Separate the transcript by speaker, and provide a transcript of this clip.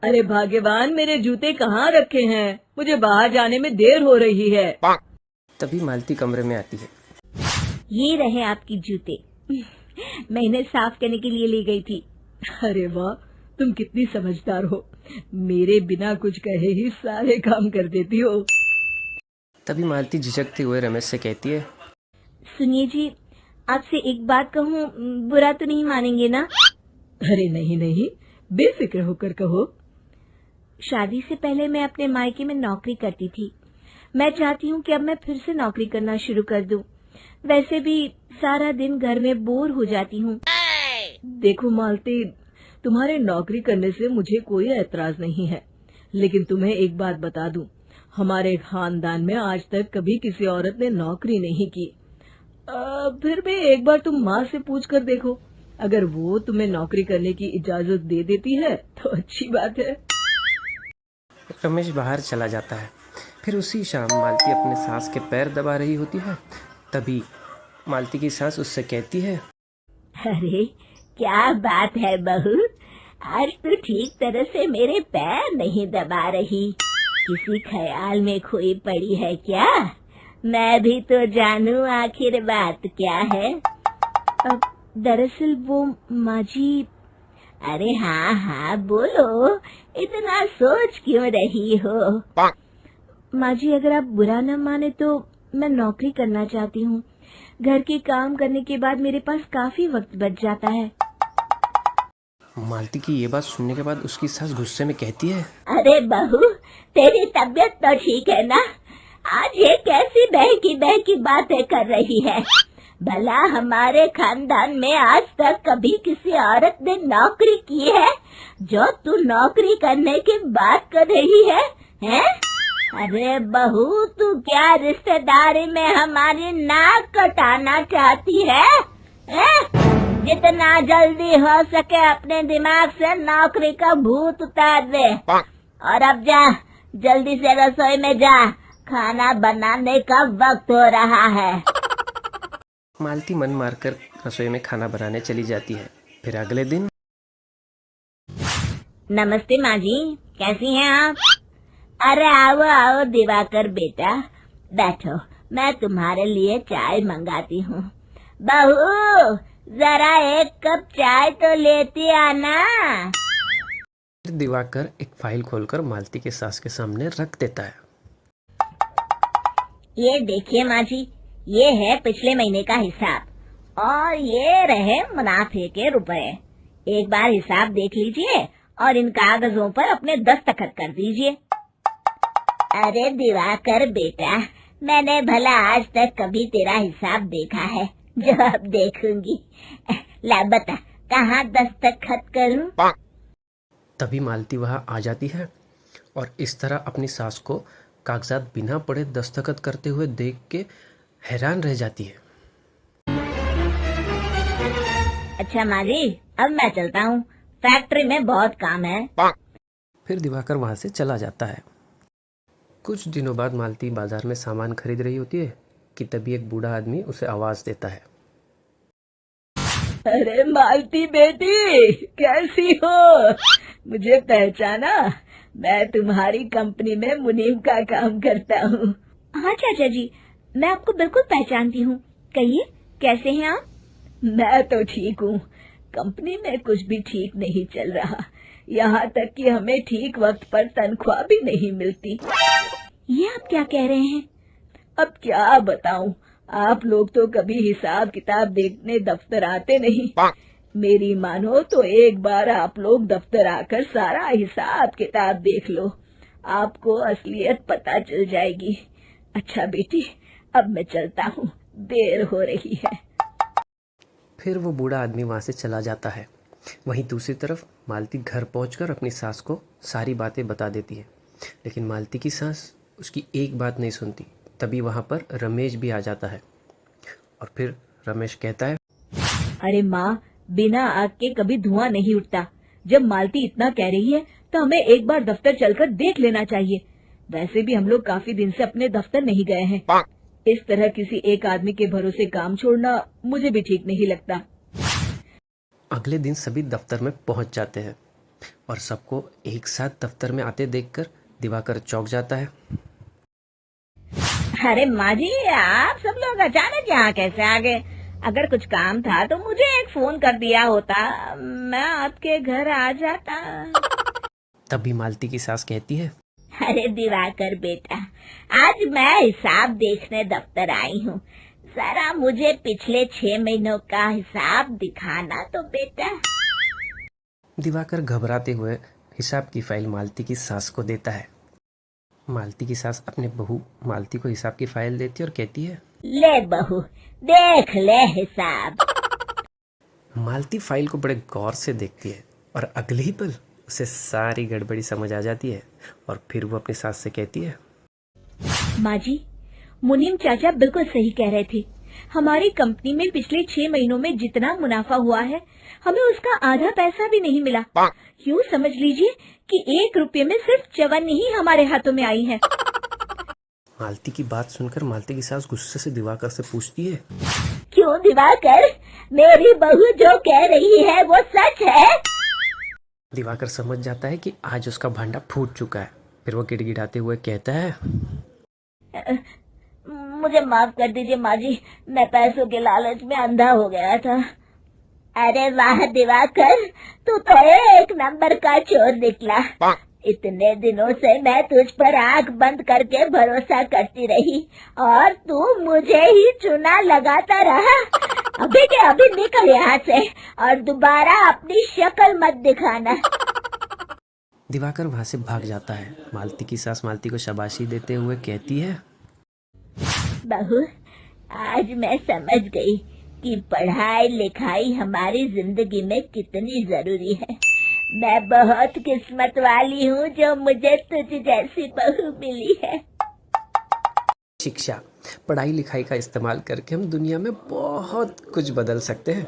Speaker 1: अरे भाग्यवान, मेरे जूते कहाँ रखे हैं? मुझे बाहर जाने में देर हो रही है।
Speaker 2: तभी मालती कमरे में आती है।
Speaker 3: ये रहे आपकी जूते। मैं इन्हें साफ करने के लिए ले गई थी।
Speaker 1: अरे वाह, तुम कितनी समझदार हो। मेरे बिना कुछ कहे ही सारे काम कर देती हो।
Speaker 2: तभी मालती झिझकते हुए रमेश से कहती है,
Speaker 3: सुनिए जी, आपसे एक बात कहूँ, बुरा तो नहीं मानेंगे ना?
Speaker 1: अरे नहीं नहीं, बेफिक्र होकर कहो।
Speaker 3: शादी से पहले मैं अपने मायके में नौकरी करती थी। मैं चाहती हूँ कि अब मैं फिर से नौकरी करना शुरू कर दूं। वैसे भी सारा दिन घर में बोर हो जाती हूँ।
Speaker 1: देखो मालती, तुम्हारे नौकरी करने से मुझे कोई ऐतराज नहीं है, लेकिन तुम्हें एक बात बता दूं, हमारे खानदान में आज तक कभी किसी औरत ने नौकरी नहीं की। फिर भी एक बार तुम माँ से पूछ कर देखो, अगर वो तुम्हें नौकरी करने की इजाजत दे देती है तो अच्छी बात है।
Speaker 2: रमेश बाहर चला जाता है। फिर उसी शाम मालती अपने सास के पैर दबा रही होती है। तभी मालती की सास उससे कहती है,
Speaker 3: अरे क्या बात है बहू, आज तो ठीक तरह से मेरे पैर नहीं दबा रही। किसी ख्याल में खोई पड़ी है क्या? मैं भी तो जानूं आखिर बात क्या है। अब दरअसल वो माँ जी। अरे हाँ हाँ बोलो, इतना सोच क्यों रही हो? माँ जी, अगर आप बुरा न माने तो मैं नौकरी करना चाहती हूँ। घर के काम करने के बाद मेरे पास काफी वक्त बच जाता है।
Speaker 2: मालती की ये बात सुनने के बाद उसकी सास गुस्से में कहती है,
Speaker 3: अरे बहू, तेरी तबीयत तो ठीक है ना? आज ये कैसी बहकी बातें कर रही है? भला हमारे खानदान में आज तक कभी किसी औरत ने नौकरी की है जो तू नौकरी करने की बात कर रही है? हैं? अरे बहू, तू क्या रिश्तेदारी में हमारी नाक कटाना चाहती है? जितना जल्दी हो सके अपने दिमाग से नौकरी का भूत उतार दे। और अब जा, जल्दी से रसोई में जा, खाना बनाने का वक्त हो रहा है।
Speaker 2: मालती मन मारकर रसोई में खाना बनाने चली जाती है। फिर अगले दिन,
Speaker 3: नमस्ते माँ जी, कैसी हैं आप? अरे आओ आओ दिवाकर बेटा, बैठो, मैं तुम्हारे लिए चाय मंगाती हूँ। बहू, जरा एक कप चाय तो लेती आना।
Speaker 2: फिर दिवाकर एक फाइल खोलकर मालती के सास के सामने रख देता है।
Speaker 3: ये देखिए माँ जी, ये है पिछले महीने का हिसाब और ये रहे मुनाफे के रुपए। एक बार हिसाब देख लीजिए और इन कागजों पर अपने दस्तखत कर दीजिए। अरे दिवाकर बेटा, मैंने भला आज तक कभी तेरा हिसाब देखा है जो अब देखूंगी? ला बता, कहाँ दस्तखत करूं?
Speaker 2: तभी मालती वहां आ जाती है और इस तरह अपनी सास को कागजात बिना पढ़े दस्तखत करते हुए देख के हैरान रह जाती है।
Speaker 3: अच्छा माँ जी, अब मैं चलता हूँ, फैक्ट्री में बहुत काम है।
Speaker 2: फिर दिवाकर वहां से चला जाता है। कुछ दिनों बाद मालती बाजार में सामान खरीद रही होती है कि तभी एक बूढ़ा आदमी उसे आवाज देता है,
Speaker 1: अरे मालती बेटी, कैसी हो? मुझे पहचाना? मैं तुम्हारी कंपनी में मुनीम का काम करता हूँ।
Speaker 3: हाँ चाचा जी, मैं आपको बिल्कुल पहचानती हूँ। कहिए, कैसे हैं आप?
Speaker 1: मैं तो ठीक हूँ। कंपनी में कुछ भी ठीक नहीं चल रहा, यहाँ तक कि हमें ठीक वक्त पर तनख्वाह भी नहीं मिलती।
Speaker 3: ये आप क्या कह रहे हैं?
Speaker 1: अब क्या बताऊँ, आप लोग तो कभी हिसाब किताब देखने दफ्तर आते नहीं। मेरी मानो तो एक बार आप लोग दफ्तर आकर सारा हिसाब किताब देख लो, आपको असलियत पता चल जाएगी। अच्छा बेटी, अब मैं चलता हूँ, देर हो रही है।
Speaker 2: फिर वो बूढ़ा आदमी वहां से चला जाता है। वहीं दूसरी तरफ मालती घर पहुंचकर अपनी सास को सारी बातें बता देती है, लेकिन मालती की सास उसकी एक बात नहीं सुनती। तभी वहां पर रमेश भी आ जाता है और फिर रमेश कहता है,
Speaker 1: अरे माँ, बिना आग के कभी धुआं नहीं उठता। जब मालती इतना कह रही है तो हमें एक बार दफ्तर चलकर देख लेना चाहिए। वैसे भी हम लोग काफी दिन से अपने दफ्तर नहीं गए हैं। इस तरह किसी एक आदमी के भरोसे काम छोड़ना मुझे भी ठीक नहीं लगता।
Speaker 2: अगले दिन सभी दफ्तर में पहुंच जाते हैं। और सबको एक साथ दफ्तर में आते देखकर दिवाकर चौंक जाता है।
Speaker 3: अरे माँ जी, आप सब लोग अचानक यहाँ कैसे आ गए? अगर कुछ काम था तो मुझे एक फोन कर दिया होता, मैं आपके घर आ जाता।
Speaker 2: तभी मालती की सास कहती है,
Speaker 3: अरे दिवाकर बेटा, आज मैं हिसाब देखने दफ्तर आई हूँ। जरा मुझे पिछले 6 महीनों का हिसाब दिखाना तो बेटा।
Speaker 2: दिवाकर घबराते हुए हिसाब की फाइल मालती की सास को देता है। मालती की सास अपने बहू मालती को हिसाब की फाइल देती है और कहती है,
Speaker 3: ले बहू, देख ले हिसाब।
Speaker 2: मालती फाइल को बड़े गौर से देखती है और अगले ही पल उसे सारी गड़बड़ी समझ आ जाती है और फिर वो अपनी सास से कहती है,
Speaker 1: माँ जी, मुनीम चाचा बिल्कुल सही कह रहे थे। हमारी कंपनी में पिछले 6 महीनों में जितना मुनाफा हुआ है, हमें उसका आधा पैसा भी नहीं मिला। यूँ समझ लीजिए कि 1 रुपये में सिर्फ चवन्नी ही हमारे हाथों में आई है।
Speaker 2: मालती की बात सुनकर मालती की सास गुस्से से दिवाकर से पूछती है,
Speaker 3: क्यों दिवाकर, मेरी बहू जो कह रही है वो सच है?
Speaker 2: दिवाकर समझ जाता है कि आज उसका भांडा फूट चुका है। फिर वो गिड़गिड़ाते हुए कहता है,
Speaker 3: मुझे माफ कर दीजिए माँ जी, मैं पैसों के लालच में अंधा हो गया था। अरे वाह दिवाकर, तू तो एक नंबर का चोर निकला। इतने दिनों से मैं तुझ पर आंख बंद करके भरोसा करती रही और तू मुझे ही चुना लगाता रहा। अभी के अभी निकल यहाँ से और दोबारा अपनी शक्ल मत दिखाना।
Speaker 2: दिवाकर वहां से भाग जाता है। मालती की सास मालती को शाबाशी देते हुए कहती है,
Speaker 3: बहू, आज मैं समझ गई कि पढ़ाई लिखाई हमारी जिंदगी में कितनी जरूरी है। मैं बहुत किस्मत वाली हूँ जो मुझे तुझ जैसी बहू मिली है।
Speaker 2: शिक्षा, पढ़ाई लिखाई का इस्तेमाल करके हम दुनिया में बहुत कुछ बदल सकते हैं।